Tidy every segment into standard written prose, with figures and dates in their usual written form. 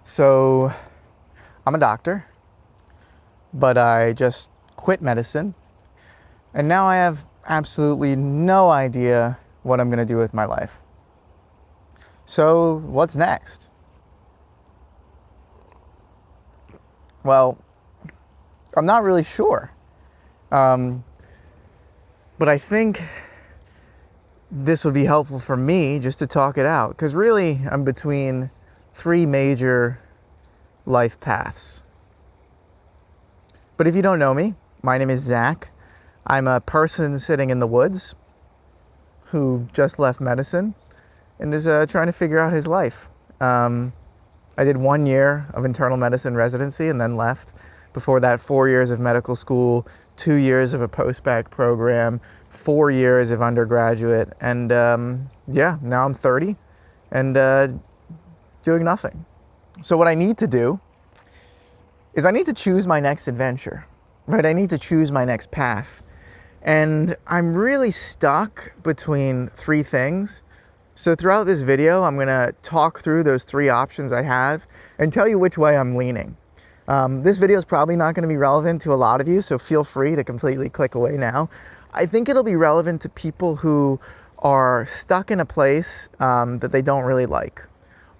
So I'm a doctor, but I just quit medicine, and now I have absolutely no idea what I'm going to do with my life. So what's next? Well, I'm not really sure. But I think this would be helpful for me just to talk it out, because really I'm between three major life paths. But if you don't know me, my name is Zach. I'm a person sitting in the woods who just left medicine and is trying to figure out his life. I did 1 year of internal medicine residency and then left. Before that, 4 years of medical school, 2 years of a post-bac program, 4 years of undergraduate, and now I'm 30 and doing nothing. So what I need to do is I need to choose my next adventure, right? I need to choose my next path. And I'm really stuck between three things. So throughout this video, I'm gonna talk through those three options I have and tell you which way I'm leaning. This video is probably not gonna be relevant to a lot of you, so feel free to completely click away now. I think it'll be relevant to people who are stuck in a place that they don't really like,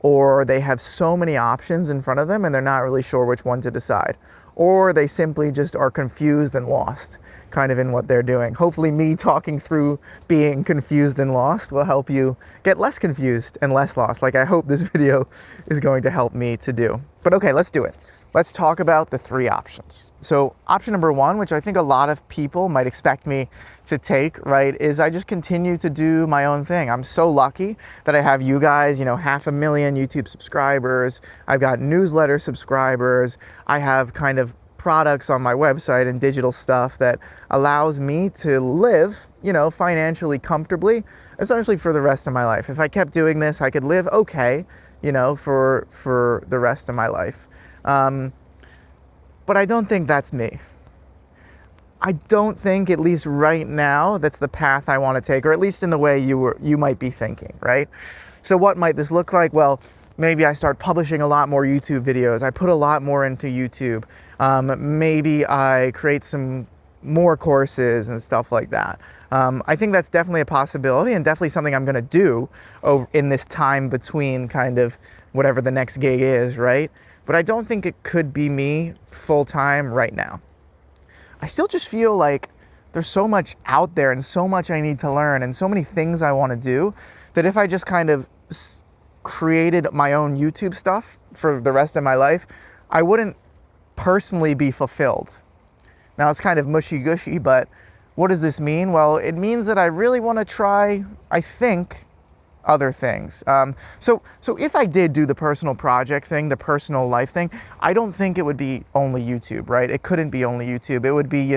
or they have so many options in front of them and they're not really sure which one to decide, or they simply just are confused and lost kind of in what they're doing. Hopefully me talking through being confused and lost will help you get less confused and less lost, like I hope this video is going to help me to do. But okay, let's do it. Let's talk about the three options. So option number one, which I think a lot of people might expect me to take, right, is I just continue to do my own thing. I'm so lucky that I have you guys, 500,000 YouTube subscribers. I've got newsletter subscribers. I have kind of products on my website and digital stuff that allows me to live, financially comfortably, essentially for the rest of my life. If I kept doing this, I could live okay, for the rest of my life. But I don't think that's me. I don't think, at least right now, that's the path I want to take, or at least in the way you might be thinking, right? So what might this look like? Well, maybe I start publishing a lot more YouTube videos. I put a lot more into YouTube. Maybe I create some more courses and stuff like that. I think that's definitely a possibility and definitely something I'm going to do in this time between kind of whatever the next gig is, right? But I don't think it could be me full-time right now. I still just feel like there's so much out there and so much I need to learn and so many things I want to do that if I just kind of created my own YouTube stuff for the rest of my life, I wouldn't personally be fulfilled. Now it's kind of mushy-gushy, but what does this mean? Well, it means that I really want to try, I think, other things. So if I did do the personal project thing, the personal life thing, I don't think it would be only YouTube, right? It couldn't be only YouTube. It would be,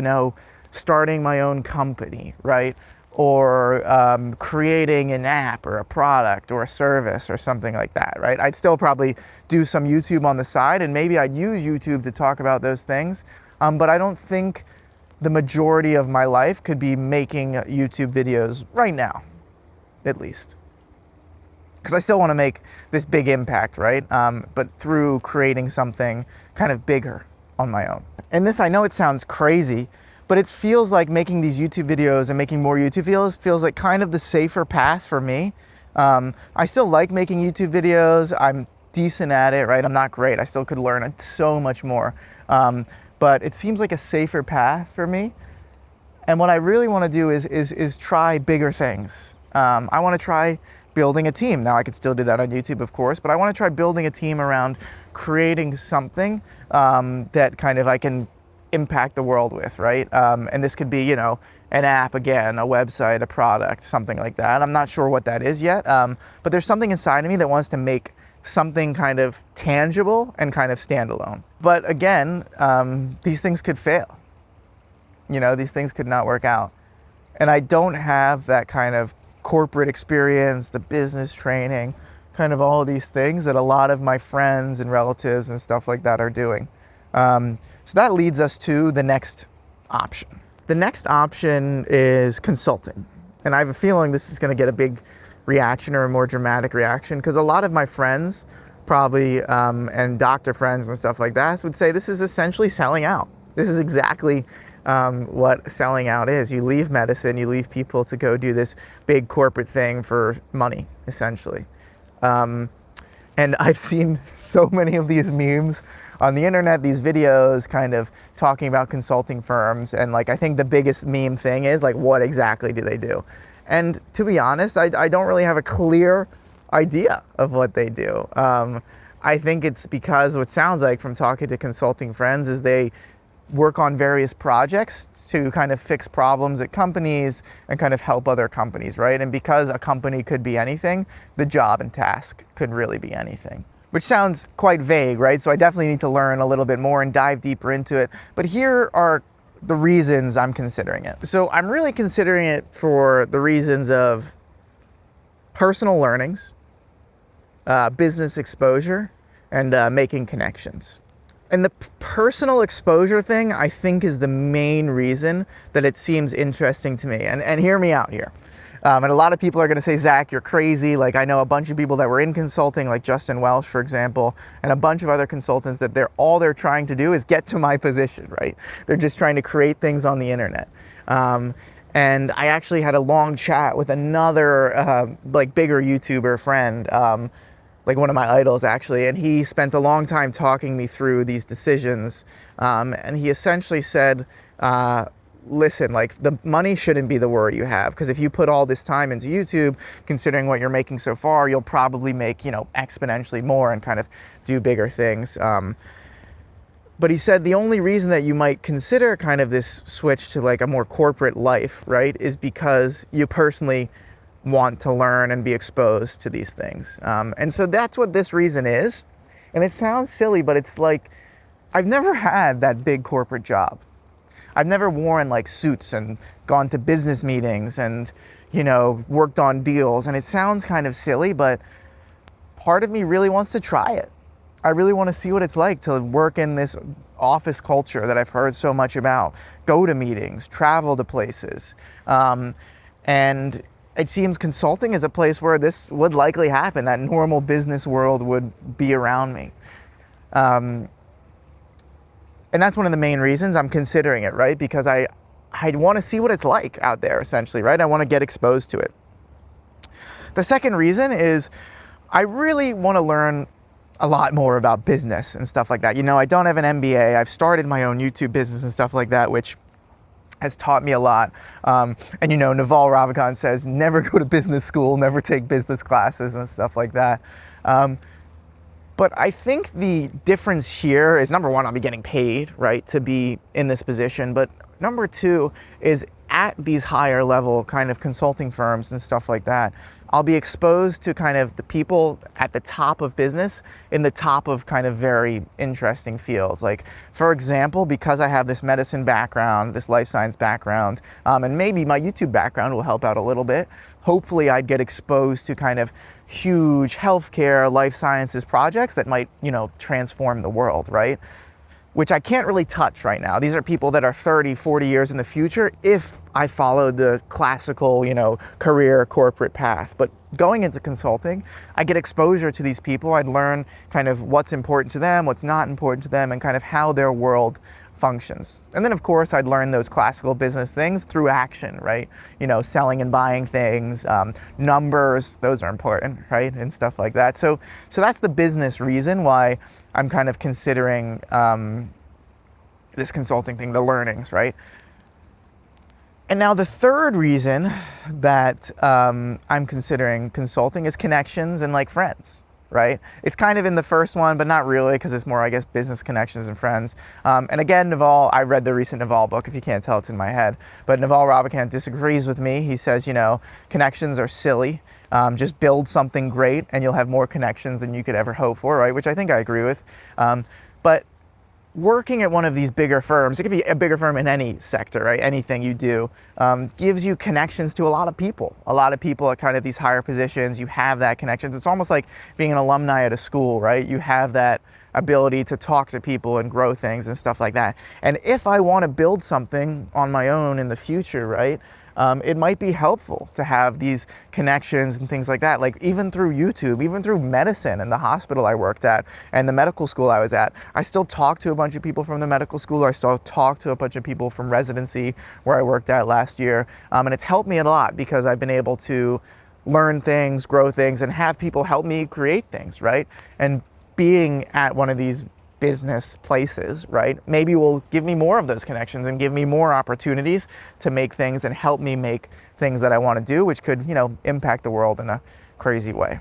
starting my own company, right? Or creating an app or a product or a service or something like that, right? I'd still probably do some YouTube on the side, and maybe I'd use YouTube to talk about those things. But I don't think the majority of my life could be making YouTube videos right now, at least. Because I still want to make this big impact, right? But through creating something kind of bigger on my own. And this, I know it sounds crazy, but it feels like making these YouTube videos and making more YouTube videos feels like kind of the safer path for me. I still like making YouTube videos. I'm decent at it, right? I'm not great. I still could learn so much more. But it seems like a safer path for me. And what I really want to do is try bigger things. I want to try building a team. Now I could still do that on YouTube, of course, but I want to try building a team around creating something that kind of I can impact the world with, right? And this could be, an app again, a website, a product, something like that. I'm not sure what that is yet, but there's something inside of me that wants to make something kind of tangible and kind of standalone. But again, these things could fail. These things could not work out. And I don't have that kind of corporate experience, the business training, kind of all of these things that a lot of my friends and relatives and stuff like that are doing. So that leads us to the next option. The next option is consulting. And I have a feeling this is going to get a big reaction or a more dramatic reaction because a lot of my friends probably, and doctor friends and stuff like that would say this is essentially selling out. This is exactly what selling out is. You leave medicine, you leave people to go do this big corporate thing for money, essentially. And I've seen so many of these memes on the internet, these videos kind of talking about consulting firms. And like, I think the biggest meme thing is like, what exactly do they do? And to be honest, I don't really have a clear idea of what they do. I think it's because what sounds like from talking to consulting friends is they work on various projects to kind of fix problems at companies and kind of help other companies, right? And because a company could be anything, the job and task could really be anything, which sounds quite vague, right? So I definitely need to learn a little bit more and dive deeper into it. But here are the reasons I'm considering it. So I'm really considering it for the reasons of personal learnings, business exposure, and making connections. And the personal exposure thing, I think, is the main reason that it seems interesting to me. And hear me out here. And a lot of people are going to say, Zach, you're crazy. Like, I know a bunch of people that were in consulting, like Justin Welsh, for example, and a bunch of other consultants that all they're trying to do is get to my position, right? They're just trying to create things on the internet. And I actually had a long chat with another, like, bigger YouTuber friend, like one of my idols actually, and he spent a long time talking me through these decisions, and he essentially said, listen, like, the money shouldn't be the worry you have, because if you put all this time into YouTube, considering what you're making so far, you'll probably make, you know, exponentially more and kind of do bigger things. But he said the only reason that you might consider kind of this switch to like a more corporate life, right, is because you personally want to learn and be exposed to these things. And so that's what this reason is. And it sounds silly, but it's like, I've never had that big corporate job. I've never worn like suits and gone to business meetings and, you know, worked on deals. And it sounds kind of silly, but part of me really wants to try it. I really want to see what it's like to work in this office culture that I've heard so much about, go to meetings, travel to places. And it seems consulting is a place where this would likely happen. That normal business world would be around me. And that's one of the main reasons I'm considering it, right? Because I want to see what it's like out there, essentially, right? I want to get exposed to it. The second reason is I really want to learn a lot more about business and stuff like that. You know, I don't have an MBA. I've started my own YouTube business and stuff like that, which has taught me a lot. And you know, Naval Ravikant says, never go to business school, never take business classes and stuff like that. But I think the difference here is, number one, I'll be getting paid, right, to be in this position. But number two is at these higher level kind of consulting firms and stuff like that, I'll be exposed to kind of the people at the top of business in the top of kind of very interesting fields. Like, for example, because I have this medicine background, this life science background, and maybe my YouTube background will help out a little bit, hopefully I'd get exposed to kind of huge healthcare, life sciences projects that might, you know, transform the world, right? Which I can't really touch right now. These are people that are 30, 40 years in the future if I followed the classical, you know, career corporate path. But going into consulting, I get exposure to these people. I'd learn kind of what's important to them, what's not important to them, and kind of how their world functions. And then of course I'd learn those classical business things through action, right? You know, selling and buying things, numbers, those are important, right? And stuff like that. So that's the business reason why I'm kind of considering this consulting thing, the learnings, right? And now the third reason that I'm considering consulting is connections and like friends, right? It's kind of in the first one, but not really, because it's more, I guess, business connections and friends. And again, Naval, I read the recent Naval book. If you can't tell, it's in my head. But Naval Ravikant disagrees with me. He says, you know, connections are silly. Just build something great and you'll have more connections than you could ever hope for, right? Which I think I agree with. But working at one of these bigger firms, it could be a bigger firm in any sector, right? Anything you do, gives you connections to a lot of people at kind of these higher positions. You have that connections. It's almost like being an alumni at a school, right? You have that ability to talk to people and grow things and stuff like that. And if I want to build something on my own in the future, right? it might be helpful to have these connections and things like that. Like even through YouTube, even through medicine and the hospital I worked at and the medical school I was at, I still talk to a bunch of people from the medical school. I still talk to a bunch of people from residency where I worked at last year. And it's helped me a lot because I've been able to learn things, grow things, and have people help me create things, right? And being at one of these business places, right, maybe will give me more of those connections and give me more opportunities to make things and help me make things that I want to do, which could, impact the world in a crazy way.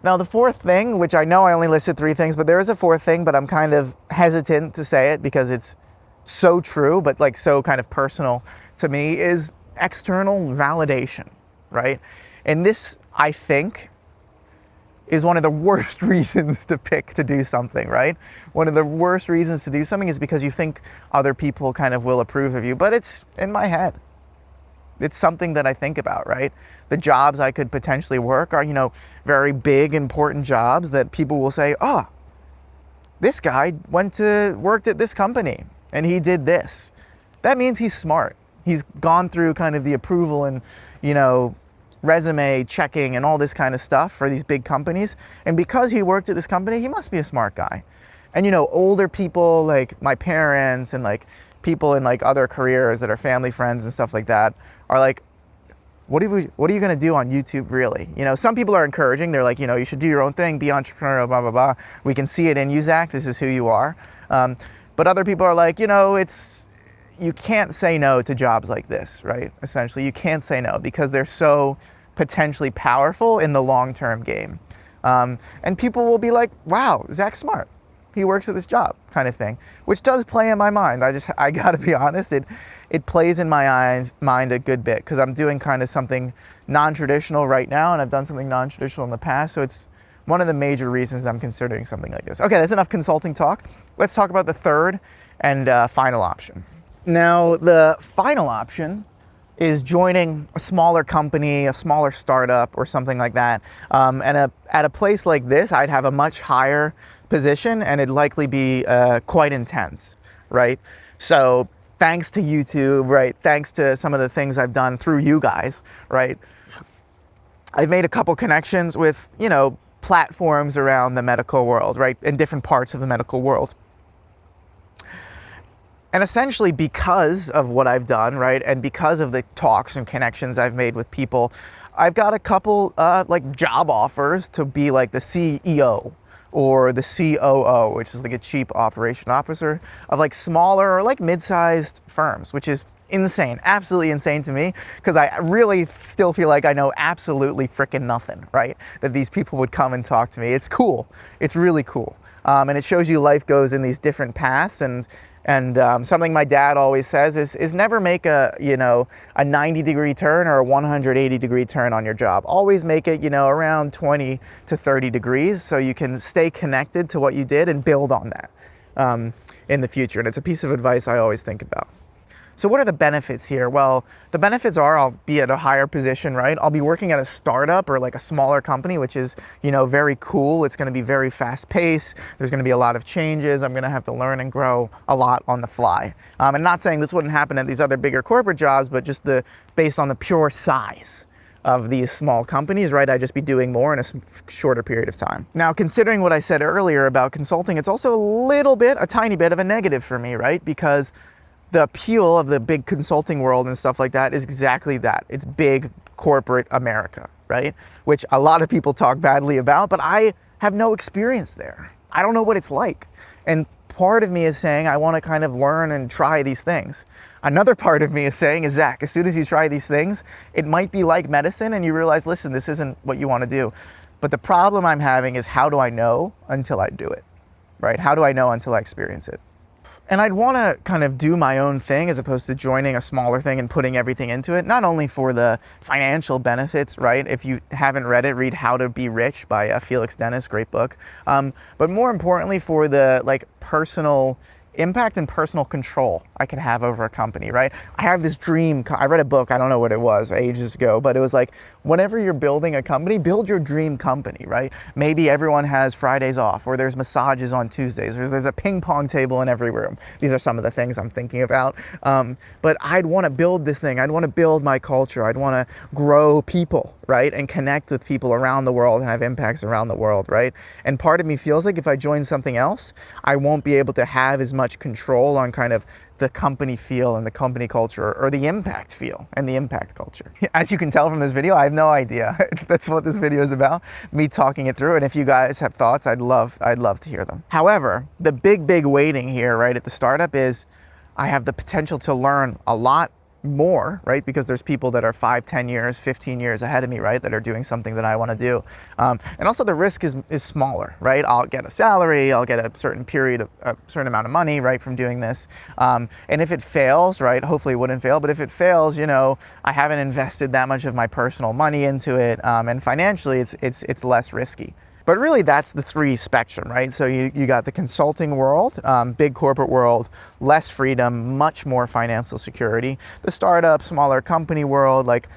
Now, the fourth thing, which I know I only listed 3 things, but there is a fourth thing, but I'm kind of hesitant to say it because it's so true, but like so kind of personal to me, is external validation, right? And this, I think, is one of the worst reasons to pick to do something, right? One of the worst reasons to do something is because you think other people kind of will approve of you, but it's in my head. It's something that I think about, right? The jobs I could potentially work are, very big, important jobs that people will say, oh, this guy worked at this company and he did this. That means he's smart. He's gone through kind of the approval and, resume checking and all this kind of stuff for these big companies. And because he worked at this company, he must be a smart guy. And older people like my parents and like people in like other careers that are family friends and stuff like that are like, what are you going to do on YouTube really? Some people are encouraging. They're like, you should do your own thing, be entrepreneurial, blah, blah, blah. We can see it in you, Zach. This is who you are. But other people are like, you can't say no to jobs like this, right? Essentially, you can't say no because they're so potentially powerful in the long-term game. And people will be like, wow, Zach's smart. He works at this job kind of thing, which does play in my mind. I gotta be honest, it plays in my mind a good bit because I'm doing kind of something non-traditional right now, and I've done something non-traditional in the past. So it's one of the major reasons I'm considering something like this. Okay, that's enough consulting talk. Let's talk about the third and final option. Now, the final option is joining a smaller company, a smaller startup or something like that. And at a place like this, I'd have a much higher position and it'd likely be quite intense, right? So thanks to YouTube, right? Thanks to some of the things I've done through you guys, right? I've made a couple connections with, platforms around the medical world, right? In different parts of the medical world. And essentially because of what I've done, right, and because of the talks and connections I've made with people, I've got a couple like job offers to be like the CEO or the COO, which is like a chief operation officer of like smaller or like mid-sized firms, which is insane, absolutely insane to me, because I really still feel like I know absolutely freaking nothing, right? That these people would come and talk to me. It's cool. It's really cool. And it shows you life goes in these different paths, and something my dad always says is never make a 90-degree turn or a 180-degree turn on your job. Always make it, around 20 to 30 degrees so you can stay connected to what you did and build on that in the future. And it's a piece of advice I always think about. So what are the benefits here? Well, the benefits are I'll be at a higher position, right? I'll be working at a startup or like a smaller company, which is, very cool. It's going to be very fast paced. There's going to be a lot of changes. I'm going to have to learn and grow a lot on the fly. And not saying this wouldn't happen at these other bigger corporate jobs, but just based on the pure size of these small companies, right? I'd just be doing more in a shorter period of time. Now, considering what I said earlier about consulting, it's also a tiny bit of a negative for me, right? Because the appeal of the big consulting world and stuff like that is exactly that. It's big corporate America, right? Which a lot of people talk badly about, but I have no experience there. I don't know what it's like. And part of me is saying I want to kind of learn and try these things. Another part of me is saying, Zach, as soon as you try these things, it might be like medicine and you realize, listen, this isn't what you want to do. But the problem I'm having is, how do I know until I do it, right? How do I know until I experience it? And I'd want to kind of do my own thing as opposed to joining a smaller thing and putting everything into it, not only for the financial benefits, right? If you haven't read it, read How to Be Rich by Felix Dennis, great book. But more importantly, for the like personal impact and personal control I could have over a company, right? I have this dream. I read a book, I don't know what it was ages ago, but it was like, whenever you're building a company, build your dream company, right? Maybe everyone has Fridays off, or there's massages on Tuesdays, or there's a ping pong table in every room. These are some of the things I'm thinking about. But I'd want to build this thing. I'd want to build my culture. I'd want to grow people, right? And connect with people around the world and have impacts around the world, right? And part of me feels like if I join something else, I won't be able to have as much control on kind of the company feel and the company culture, or the impact feel and the impact culture. As you can tell from this video, I have no idea. That's what this video is about, me talking it through. And if you guys have thoughts, I'd love to hear them. However, the big waiting here, right, at the startup is I have the potential to learn a lot more, right? Because there's people that are 5, 10 years, 15 years ahead of me, right? That are doing something that I want to do. And also the risk is smaller, right? I'll get a salary, I'll get a certain period of a certain amount of money, right? From doing this. And if it fails, right? Hopefully it wouldn't fail, but if it fails, you know, I haven't invested that much of my personal money into it. And financially it's less risky. But really, that's the 3 spectrum, right? So you got the consulting world, big corporate world, less freedom, much more financial security. The startup, smaller company world, like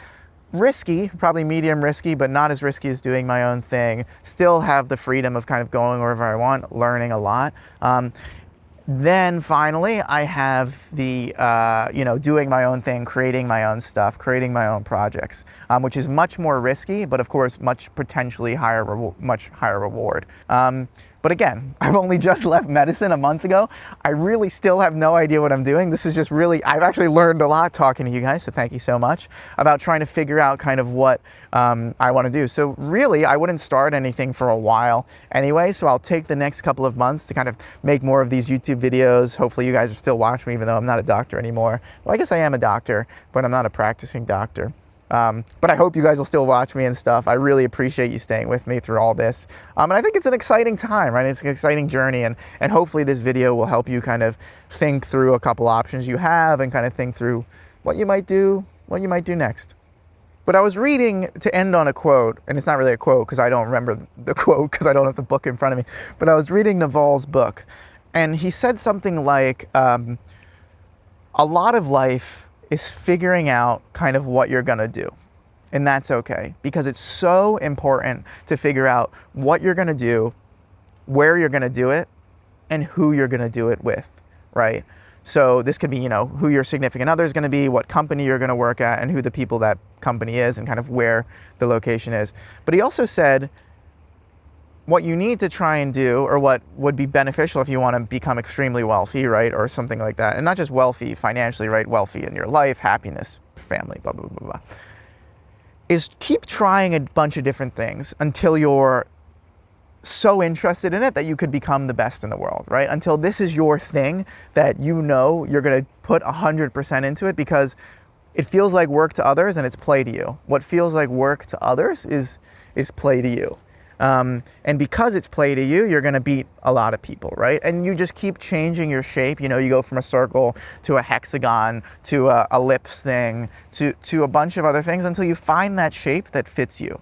risky, probably medium risky, but not as risky as doing my own thing. Still have the freedom of kind of going wherever I want, learning a lot. Then finally, I have the, you know, doing my own thing, creating my own stuff, creating my own projects, which is much more risky, but of course, much potentially much higher reward. But again, I've only just left medicine a month ago. I really still have no idea what I'm doing. This is just really, I've actually learned a lot talking to you guys, so thank you so much, about trying to figure out kind of what I want to do. So really, I wouldn't start anything for a while anyway, so I'll take the next couple of months to kind of make more of these YouTube videos. Hopefully you guys are still watching me, even though I'm not a doctor anymore. Well, I guess I am a doctor, but I'm not a practicing doctor. But I hope you guys will still watch me and stuff. I really appreciate you staying with me through all this. And I think it's an exciting time, right? It's an exciting journey, and hopefully this video will help you kind of think through a couple options you have and kind of think through what you might do next. But I was reading, to end on a quote, and it's not really a quote because I don't remember the quote because I don't have the book in front of me, but I was reading Naval's book, and he said something like, a lot of life is figuring out kind of what you're gonna do. And that's okay, because it's so important to figure out what you're gonna do, where you're gonna do it, and who you're gonna do it with, right? So this could be, you know, who your significant other is gonna be, what company you're gonna work at, and who the people that company is, and kind of where the location is. But he also said, what you need to try and do, or what would be beneficial if you want to become extremely wealthy, right? Or something like that. And not just wealthy financially, right? Wealthy in your life, happiness, family, blah, blah, blah, blah. Is keep trying a bunch of different things until you're so interested in it that you could become the best in the world, right? Until this is your thing that you know you're going to put 100% into it, because it feels like work to others and it's play to you. What feels like work to others is play to you. And because it's play to you, you're going to beat a lot of people, right? And you just keep changing your shape. You know, you go from a circle to a hexagon to a ellipse thing to a bunch of other things until you find that shape that fits you.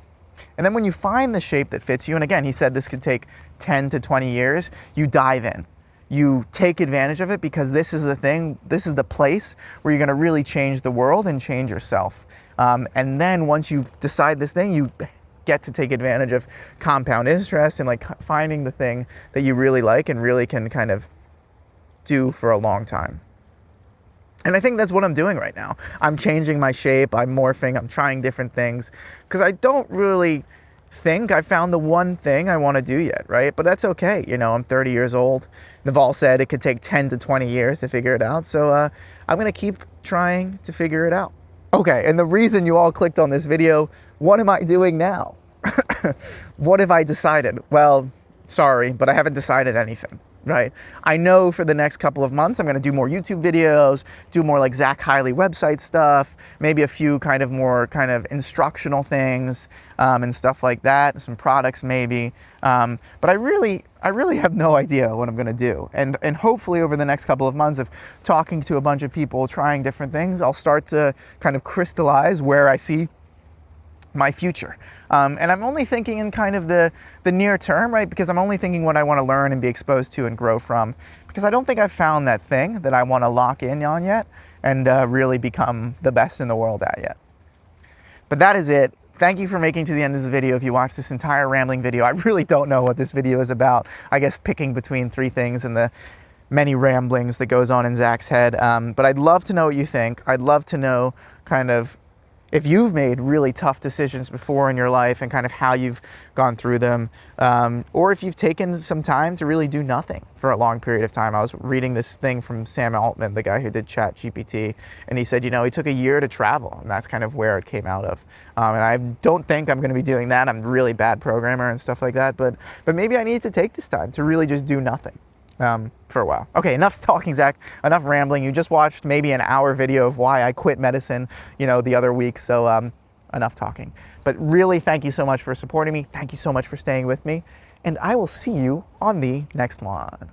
And then when you find the shape that fits you, and again, he said this could take 10 to 20 years, you dive in. You take advantage of it, because this is the thing, this is the place where you're going to really change the world and change yourself. And then once you decide this thing, you get to take advantage of compound interest and like finding the thing that you really like and really can kind of do for a long time. And I think that's what I'm doing right now. I'm changing my shape, I'm morphing, I'm trying different things, because I don't really think I found the one thing I want to do yet, right? But that's okay. You know, I'm 30 years old. Naval said it could take 10 to 20 years to figure it out. So I'm going to keep trying to figure it out. Okay, and the reason you all clicked on this video, what am I doing now? What have I decided? Well, sorry, but I haven't decided anything, right? I know for the next couple of months, I'm going to do more YouTube videos, do more like Zach Hiley website stuff, maybe a few kind of more kind of instructional things and stuff like that, some products maybe. But I really have no idea what I'm going to do. And hopefully over the next couple of months of talking to a bunch of people, trying different things, I'll start to kind of crystallize where I see my future. And I'm only thinking in kind of the near term, right? Because I'm only thinking what I want to learn and be exposed to and grow from. Because I don't think I've found that thing that I want to lock in on yet and really become the best in the world at yet. But that is it. Thank you for making to the end of this video. If you watched this entire rambling video, I really don't know what this video is about. I guess picking between three things and the many ramblings that goes on in Zach's head. But I'd love to know what you think. I'd love to know kind of if you've made really tough decisions before in your life and kind of how you've gone through them, or if you've taken some time to really do nothing for a long period of time. I was reading this thing from Sam Altman, the guy who did ChatGPT, and he said, you know, he took a year to travel, and that's kind of where it came out of. And I don't think I'm going to be doing that. I'm a really bad programmer and stuff like that, but maybe I need to take this time to really just do nothing. For a while. Okay, enough talking, Zach. Enough rambling. You just watched maybe an hour video of why I quit medicine, you know, the other week. So enough talking. But really, thank you so much for supporting me. Thank you so much for staying with me. And I will see you on the next one.